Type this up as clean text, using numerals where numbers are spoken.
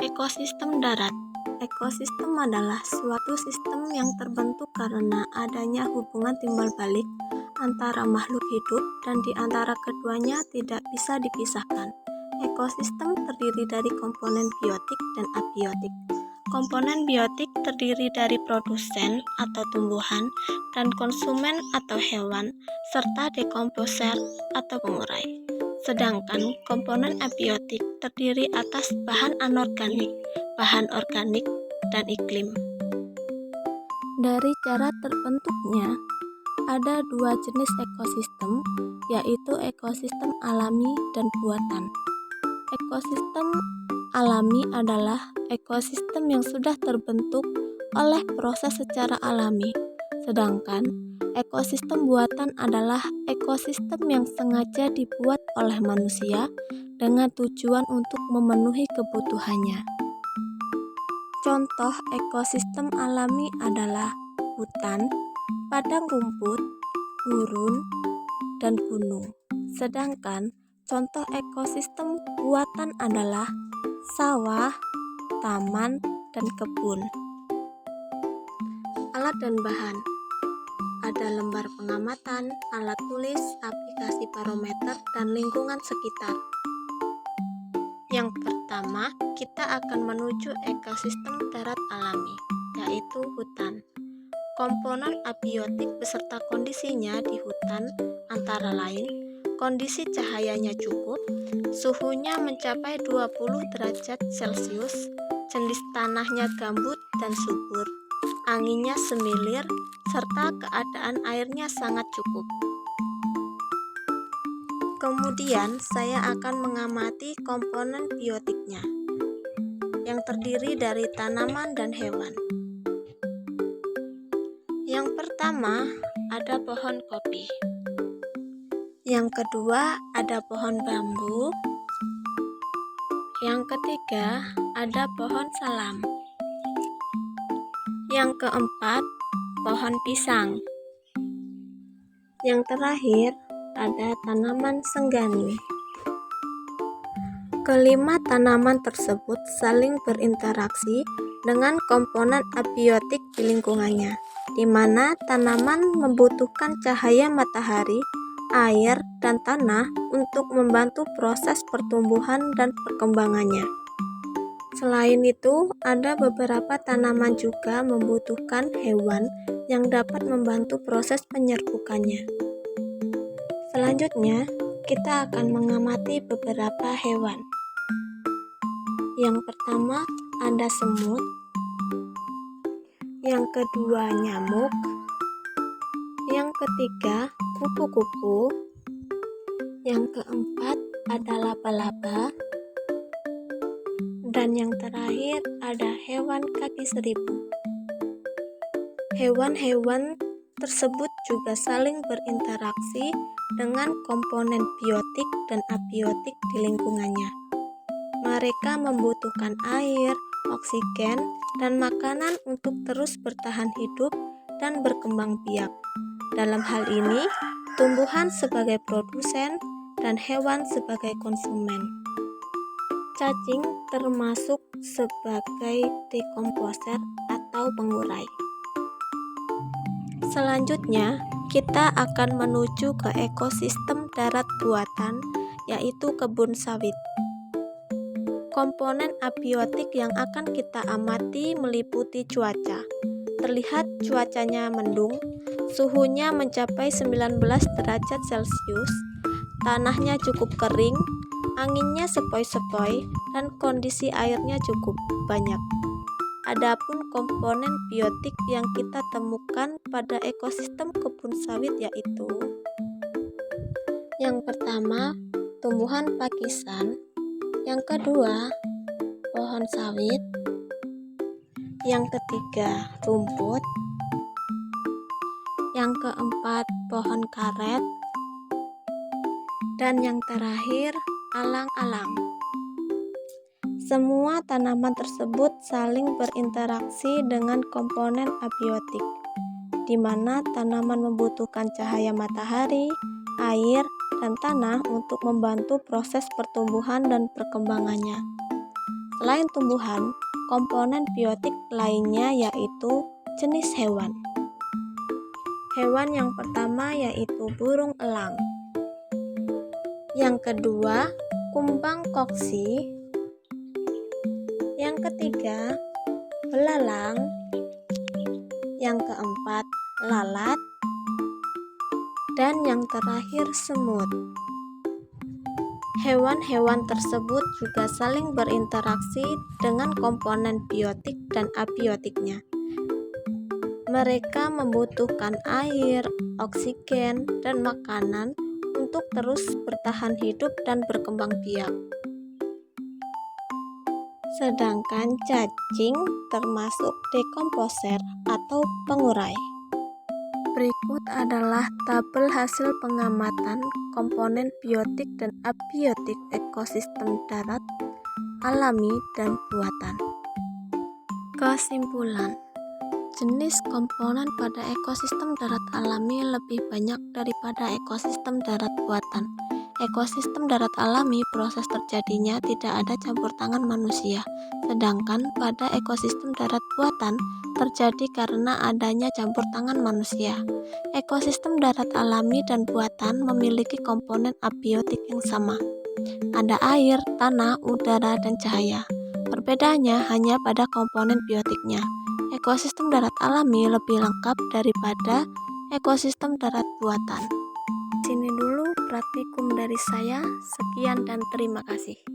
Ekosistem darat. Ekosistem adalah suatu sistem yang terbentuk karena adanya hubungan timbal balik antara makhluk hidup dan di antara keduanya tidak bisa dipisahkan. Ekosistem terdiri dari komponen biotik dan abiotik. Komponen biotik terdiri dari produsen atau tumbuhan dan konsumen atau hewan, serta dekomposer atau pengurai. Sedangkan komponen abiotik terdiri atas bahan anorganik, bahan organik, dan iklim. Dari cara terbentuknya, ada dua jenis ekosistem, yaitu ekosistem alami dan buatan. Ekosistem alami adalah ekosistem yang sudah terbentuk oleh proses secara alami, sedangkan ekosistem buatan adalah ekosistem yang sengaja dibuat oleh manusia dengan tujuan untuk memenuhi kebutuhannya. Contoh ekosistem alami adalah hutan, padang rumput, gurun, dan gunung. Sedangkan contoh ekosistem buatan adalah sawah, taman, dan kebun. Alat dan bahan. Ada lembar pengamatan, alat tulis, aplikasi barometer, dan lingkungan sekitar. Yang pertama, kita akan menuju ekosistem darat alami, yaitu hutan. Komponen abiotik beserta kondisinya di hutan antara lain, kondisi cahayanya cukup, suhunya mencapai 20 derajat Celcius, jenis tanahnya gambut dan subur, anginnya semilir, serta keadaan airnya sangat cukup. Kemudian saya akan mengamati komponen biotiknya, yang terdiri dari tanaman dan hewan. Yang pertama, ada pohon kopi. Yang kedua, ada pohon bambu. Yang ketiga, ada pohon salam. Yang keempat, pohon pisang. Yang terakhir, ada tanaman senggani. Kelima tanaman tersebut saling berinteraksi dengan komponen abiotik di lingkungannya, di mana tanaman membutuhkan cahaya matahari, air, dan tanah untuk membantu proses pertumbuhan dan perkembangannya. Selain itu, ada beberapa tanaman juga membutuhkan hewan yang dapat membantu proses penyerbukannya. Selanjutnya, kita akan mengamati beberapa hewan. Yang pertama, ada semut. Yang kedua, nyamuk. Yang ketiga, kupu-kupu. Yang keempat, ada laba-laba. Dan yang terakhir, ada hewan kaki seribu. Hewan-hewan tersebut juga saling berinteraksi dengan komponen biotik dan abiotik di lingkungannya. Mereka membutuhkan air, oksigen, dan makanan untuk terus bertahan hidup dan berkembang biak. Dalam hal ini, tumbuhan sebagai produsen dan hewan sebagai konsumen. Cacing termasuk sebagai dekomposer atau pengurai. Selanjutnya, kita akan menuju ke ekosistem darat buatan, yaitu kebun sawit. Komponen abiotik yang akan kita amati meliputi cuaca. Terlihat cuacanya mendung, suhunya mencapai 19 derajat Celcius, tanahnya cukup kering, anginnya sepoi-sepoi, dan kondisi airnya cukup banyak. Adapun komponen biotik yang kita temukan pada ekosistem kebun sawit yaitu yang pertama, tumbuhan pakisan. Yang kedua, pohon sawit. Yang ketiga, rumput. Yang keempat, pohon karet. Dan yang terakhir, alang-alang. Semua tanaman tersebut saling berinteraksi dengan komponen abiotik, di mana tanaman membutuhkan cahaya matahari, air, dan tanah untuk membantu proses pertumbuhan dan perkembangannya. Selain tumbuhan, komponen biotik lainnya yaitu jenis hewan. Hewan yang pertama yaitu burung elang. Yang kedua, kumbang koksi. Yang ketiga, belalang. Yang keempat, lalat. Dan yang terakhir, semut. Hewan-hewan tersebut juga saling berinteraksi dengan komponen biotik dan abiotiknya. Mereka membutuhkan air, oksigen, dan makanan untuk terus bertahan hidup dan berkembang biak. Sedangkan cacing termasuk dekomposer atau pengurai. Berikut adalah tabel hasil pengamatan komponen biotik dan abiotik ekosistem darat, alami, dan buatan. Kesimpulan, jenis komponen pada ekosistem darat alami lebih banyak daripada ekosistem darat buatan. Ekosistem darat alami proses terjadinya tidak ada campur tangan manusia, sedangkan pada ekosistem darat buatan terjadi karena adanya campur tangan manusia. Ekosistem darat alami dan buatan memiliki komponen abiotik yang sama. Ada air, tanah, udara, dan cahaya. Perbedaannya hanya pada komponen biotiknya. Ekosistem darat alami lebih lengkap daripada ekosistem darat buatan. Sini dulu praktikum dari saya. Sekian dan terima kasih.